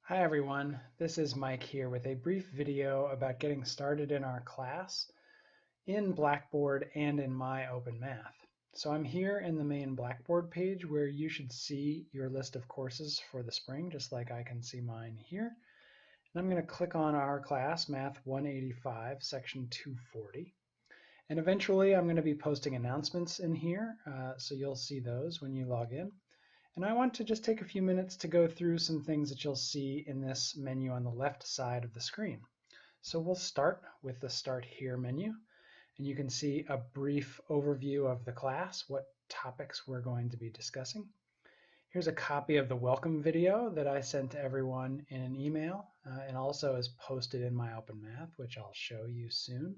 Hi everyone, this is Mike here with a brief video about getting started in our class in Blackboard and in MyOpenMath. So I'm here in the main Blackboard page where you should see your list of courses for the spring, just like I can see mine here. And I'm going to click on our class, Math 185, Section 240. And eventually I'm going to be posting announcements in here, so you'll see those when you log in. And I want to just take a few minutes to go through some things that you'll see in this menu on the left side of the screen. So we'll start with the Start Here menu, and you can see a brief overview of the class, what topics we're going to be discussing. Here's a copy of the welcome video that I sent to everyone in an email, and also is posted in MyOpenMath, which I'll show you soon.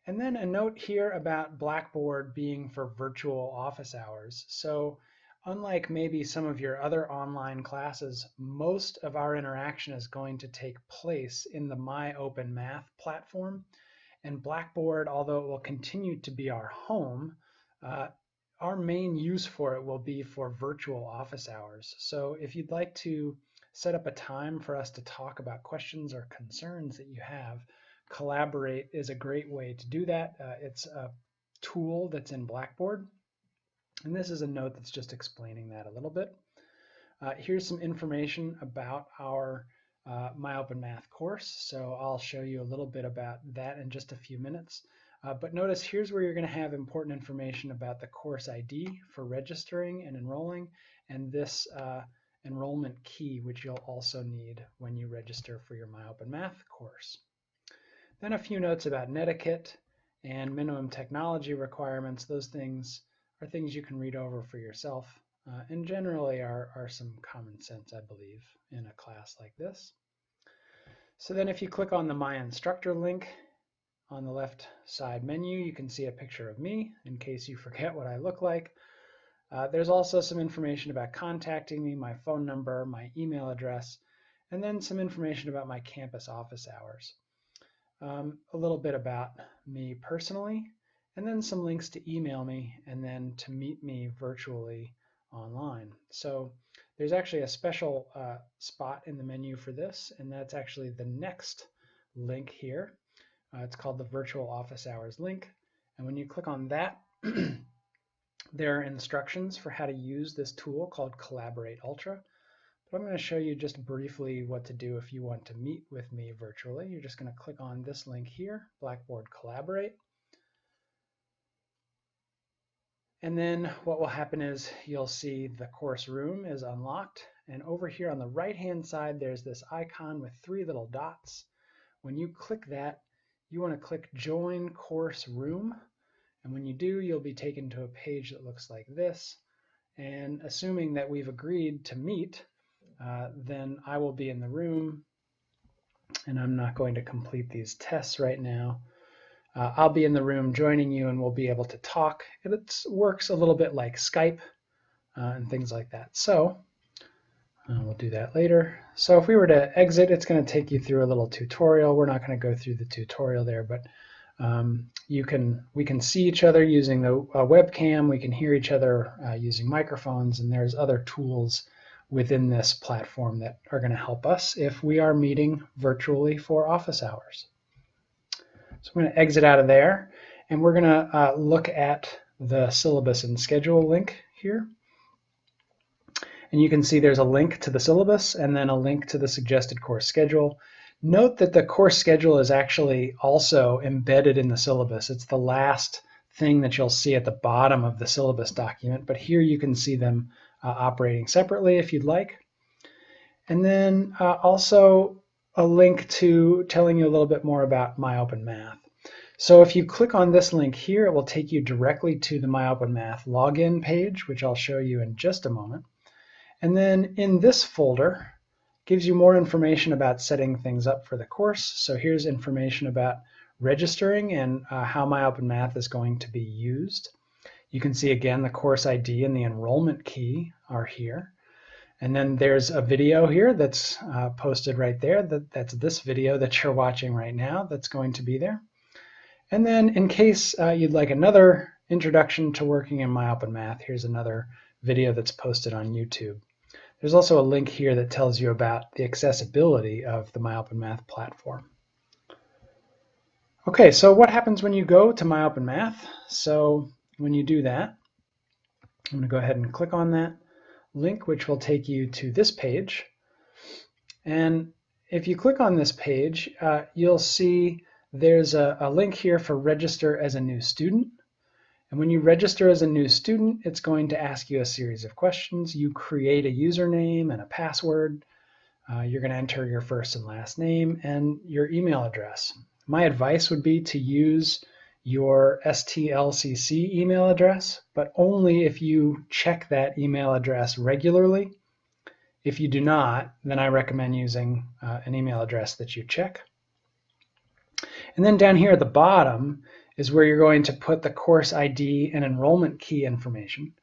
And then a note here about Blackboard being for virtual office hours. So unlike maybe some of your other online classes, most of our interaction is going to take place in the MyOpenMath platform. And Blackboard, although it will continue to be our home, our main use for it will be for virtual office hours. So if you'd like to set up a time for us to talk about questions or concerns that you have, Collaborate is a great way to do that. It's a tool that's in Blackboard. And this is a note that's just explaining that a little bit. Here's some information about our MyOpenMath course. So I'll show you a little bit about that in just a few minutes. But notice here's where you're going to have important information about the course ID for registering and enrolling, and this enrollment key, which you'll also need when you register for your MyOpenMath course. Then a few notes about netiquette and minimum technology requirements. Those things are things you can read over for yourself, and generally are some common sense, I believe, in a class like this. So then if you click on the My Instructor link on the left side menu, you can see a picture of me in case you forget what I look like. There's also some information about contacting me, my phone number, my email address, and then some information about my campus office hours. A little bit about me personally, and then some links to email me and then to meet me virtually online. So there's actually a special spot in the menu for this, and that's actually the next link here. It's called the Virtual Office Hours link. And when you click on that, there are instructions for how to use this tool called Collaborate Ultra. But I'm going to show you just briefly what to do if you want to meet with me virtually. You're just going to click on this link here, Blackboard Collaborate. And then what will happen is you'll see the course room is unlocked. And over here on the right-hand side, there's this icon with 3 little dots. When you click that, you want to click Join Course Room. And when you do, you'll be taken to a page that looks like this. And assuming that we've agreed to meet, then I will be in the room, and I'm not going to complete these tests right now. I'll be in the room joining you, and we'll be able to talk. It works a little bit like Skype and things like that. So we'll do that later. So if we were to exit, it's going to take you through a little tutorial. We're not going to go through the tutorial there, but we can see each other using the webcam. We can hear each other using microphones, and there's other tools within this platform that are going to help us if we are meeting virtually for office hours. So I'm going to exit out of there, and we're going to look at the syllabus and schedule link here. And you can see there's a link to the syllabus and then a link to the suggested course schedule. Note that the course schedule is actually also embedded in the syllabus. It's the last thing that you'll see at the bottom of the syllabus document, but here you can see them operating separately if you'd like. And then also a link to telling you a little bit more about MyOpenMath. So if you click on this link here, it will take you directly to the MyOpenMath login page, which I'll show you in just a moment. And then in this folder, gives you more information about setting things up for the course. So here's information about registering and how MyOpenMath is going to be used. You can see again the course ID and the enrollment key are here. And then there's a video here that's posted right there. That's this video that you're watching right now that's going to be there. And then in case you'd like another introduction to working in MyOpenMath, here's another video that's posted on YouTube. There's also a link here that tells you about the accessibility of the MyOpenMath platform. Okay, so what happens when you go to MyOpenMath? So when you do that, I'm going to go ahead and click on that link, which will take you to this page. And if you click on this page, you'll see there's a link here for register as a new student. And when you register as a new student, it's going to ask you a series of questions. You create a username and a password. You're going to enter your first and last name and your email address. My advice would be to use your STLCC email address, but only if you check that email address regularly. If you do not, then I recommend using an email address that you check. And then down here at the bottom is where you're going to put the course ID and enrollment key information.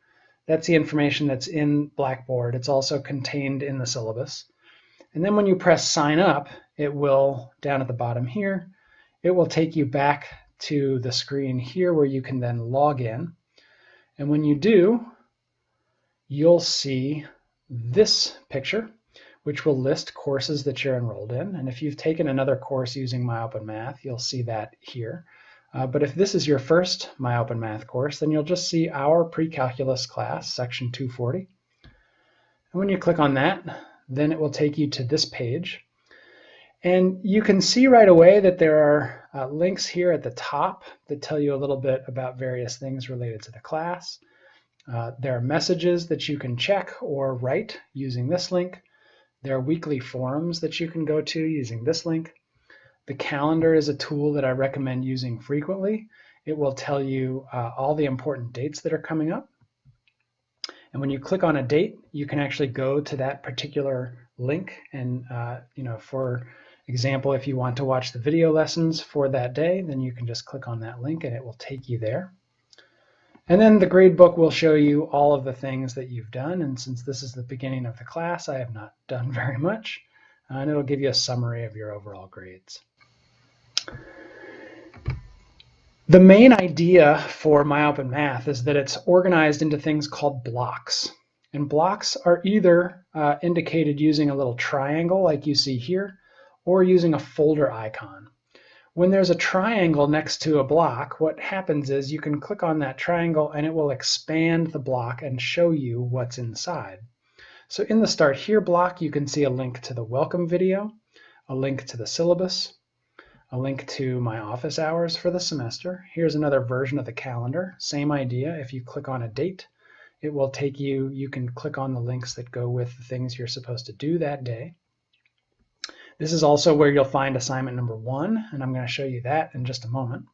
That's the information that's in Blackboard. It's also contained in the syllabus. And then when you press sign up, it will, down at the bottom here, it will take you back to the screen here where you can then log in. And when you do, you'll see this picture, which will list courses that you're enrolled in. And if you've taken another course using MyOpenMath, you'll see that here. But if this is your first MyOpenMath course, then you'll just see our pre-calculus class, section 240. And when you click on that, then it will take you to this page. And you can see right away that there are links here at the top that tell you a little bit about various things related to the class. There are messages that you can check or write using this link. There are weekly forums that you can go to using this link. The calendar is a tool that I recommend using frequently. It will tell you all the important dates that are coming up. And when you click on a date, you can actually go to that particular link. And for example, if you want to watch the video lessons for that day, then you can just click on that link and it will take you there. And then the gradebook will show you all of the things that you've done. And since this is the beginning of the class, I have not done very much. And it'll give you a summary of your overall grades. The main idea for MyOpenMath is that it's organized into things called blocks. And blocks are either indicated using a little triangle like you see here, or using a folder icon. When there's a triangle next to a block, what happens is you can click on that triangle and it will expand the block and show you what's inside. So in the Start Here block, you can see a link to the welcome video, a link to the syllabus, a link to my office hours for the semester. Here's another version of the calendar. Same idea. If you click on a date, it will take you, you can click on the links that go with the things you're supposed to do that day. This is also where you'll find assignment number 1, and I'm going to show you that in just a moment.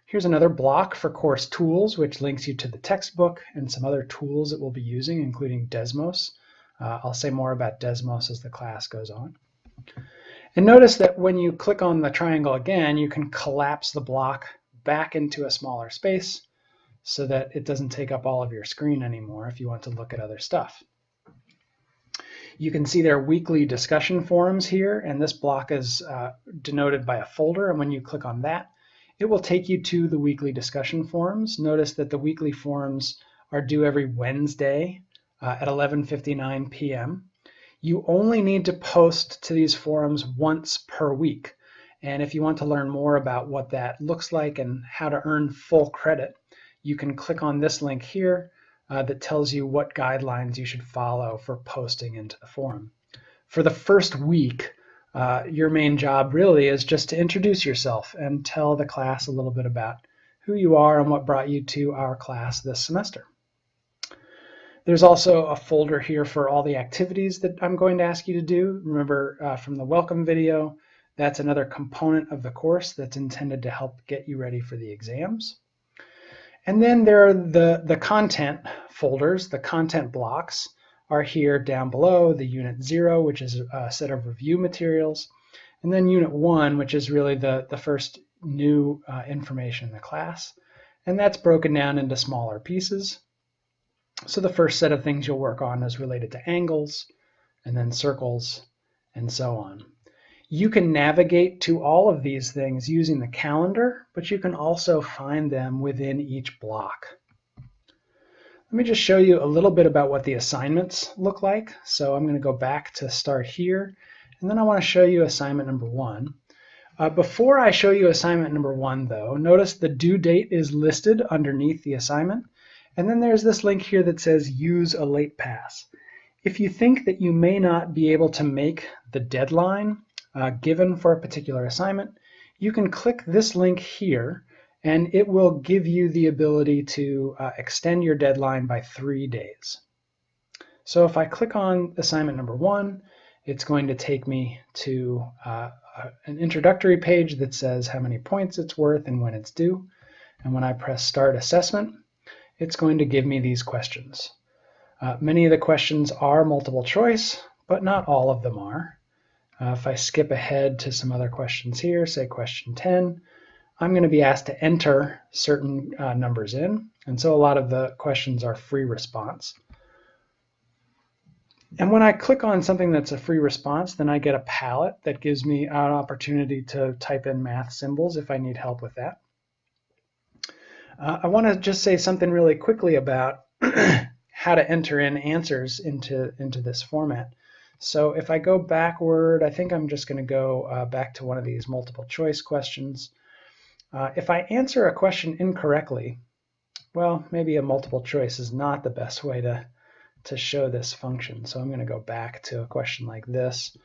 Here's another block for course tools, which links you to the textbook and some other tools that we'll be using, including Desmos. I'll say more about Desmos as the class goes on. And notice that when you click on the triangle again, you can collapse the block back into a smaller space so that it doesn't take up all of your screen anymore if you want to look at other stuff. You can see there are weekly discussion forums here, and this block is denoted by a folder, and when you click on that, it will take you to the weekly discussion forums. Notice that the weekly forums are due every Wednesday at 11:59 p.m. You only need to post to these forums once per week, and if you want to learn more about what that looks like and how to earn full credit, you can click on this link here that tells you what guidelines you should follow for posting into the forum. For the first week, your main job really is just to introduce yourself and tell the class a little bit about who you are and what brought you to our class this semester. There's also a folder here for all the activities that I'm going to ask you to do. Remember from the welcome video, that's another component of the course that's intended to help get you ready for the exams. And then there are the content folders. The content blocks are here down below. The Unit 0, which is a set of review materials. And then Unit 1, which is really the first new information in the class. And that's broken down into smaller pieces. So the first set of things you'll work on is related to angles, and then circles, and so on. You can navigate to all of these things using the calendar, but you can also find them within each block. Let me just show you a little bit about what the assignments look like. So I'm going to go back to start here, and then I want to show you assignment number 1. Before I show you assignment number 1, though, notice the due date is listed underneath the assignment, and then there's this link here that says use a late pass. If you think that you may not be able to make the deadline given for a particular assignment, you can click this link here, and it will give you the ability to extend your deadline by 3 days. So if I click on assignment number 1, it's going to take me to an introductory page that says how many points it's worth and when it's due. And when I press Start Assessment, it's going to give me these questions. Many of the questions are multiple choice, but not all of them are. If I skip ahead to some other questions here, say question 10, I'm going to be asked to enter certain numbers in. And so a lot of the questions are free response. And when I click on something that's a free response, then I get a palette that gives me an opportunity to type in math symbols if I need help with that. I want to just say something really quickly about how to enter in answers into this format. So if I go backward, I think I'm just going to go back to one of these multiple choice questions. If I answer a question incorrectly, well, maybe a multiple choice is not the best way to show this function. So I'm going to go back to a question like this.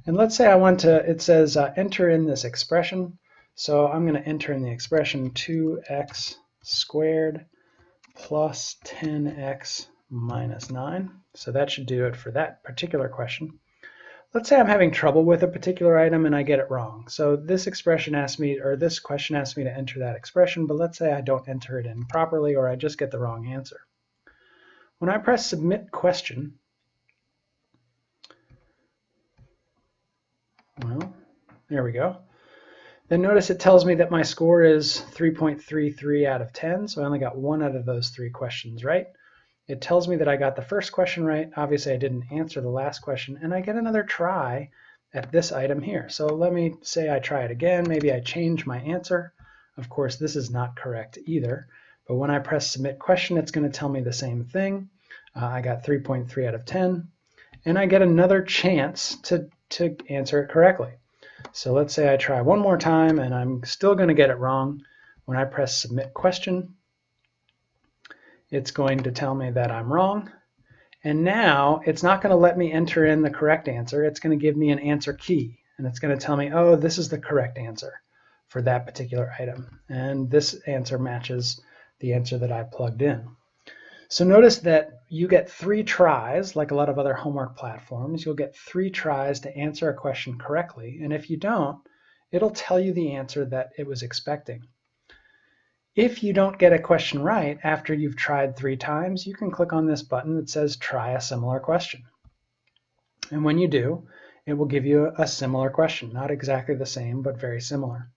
And let's say I want to, it says enter in this expression. So I'm going to enter in the expression 2x squared plus 10x minus 9. So that should do it for that particular question. Let's say I'm having trouble with a particular item and I get it wrong. So this expression asked me, or this question asked me to enter that expression, but let's say I don't enter it in properly or I just get the wrong answer. When I press Submit Question, well, there we go. Then notice it tells me that my score is 3.33 out of 10, so I only got 1 out of those 3 questions right. It tells me that I got the first question right. Obviously, I didn't answer the last question, and I get another try at this item here. So let me say I try it again. Maybe I change my answer. Of course, this is not correct either, but when I press Submit Question, it's going to tell me the same thing. I got 3.3 out of 10, and I get another chance to answer it correctly. So let's say I try one more time, and I'm still going to get it wrong. When I press Submit Question, it's going to tell me that I'm wrong. And now it's not going to let me enter in the correct answer. It's going to give me an answer key, and it's going to tell me, oh, this is the correct answer for that particular item. And this answer matches the answer that I plugged in. So notice that you get 3 tries, like a lot of other homework platforms. You'll get 3 tries to answer a question correctly, and if you don't, it'll tell you the answer that it was expecting. If you don't get a question right after you've tried 3 times, you can click on this button that says Try a Similar Question. And when you do, it will give you a similar question, not exactly the same, but very similar.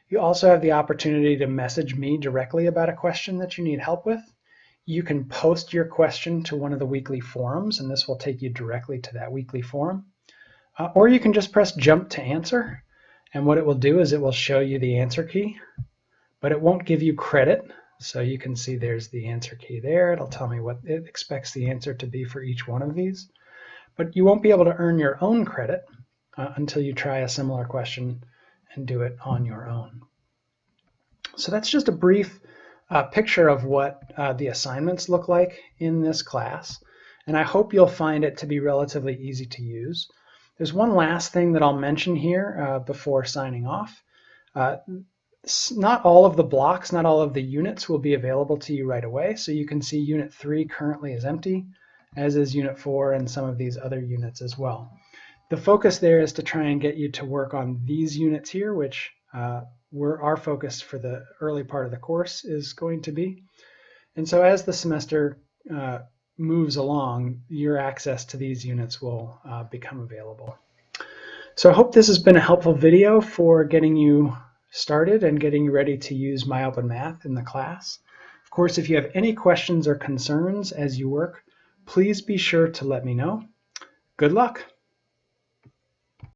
You also have the opportunity to message me directly about a question that you need help with. You can post your question to one of the weekly forums, and this will take you directly to that weekly forum. Or you can just press Jump to Answer, and what it will do is it will show you the answer key, but it won't give you credit. So you can see there's the answer key there. It'll tell me what it expects the answer to be for each one of these. But you won't be able to earn your own credit until you try a similar question and do it on your own. So that's just a brief picture of what the assignments look like in this class, and I hope you'll find it to be relatively easy to use. There's one last thing that I'll mention here before signing off. Not all of the blocks, not all of the units will be available to you right away, so you can see Unit 3 currently is empty, as is Unit 4 and some of these other units as well. The focus there is to try and get you to work on these units here, which where our focus for the early part of the course is going to be. And so as the semester moves along, your access to these units will become available. So I hope this has been a helpful video for getting you started and getting you ready to use MyOpenMath in the class. Of course, if you have any questions or concerns as you work, please be sure to let me know. Good luck.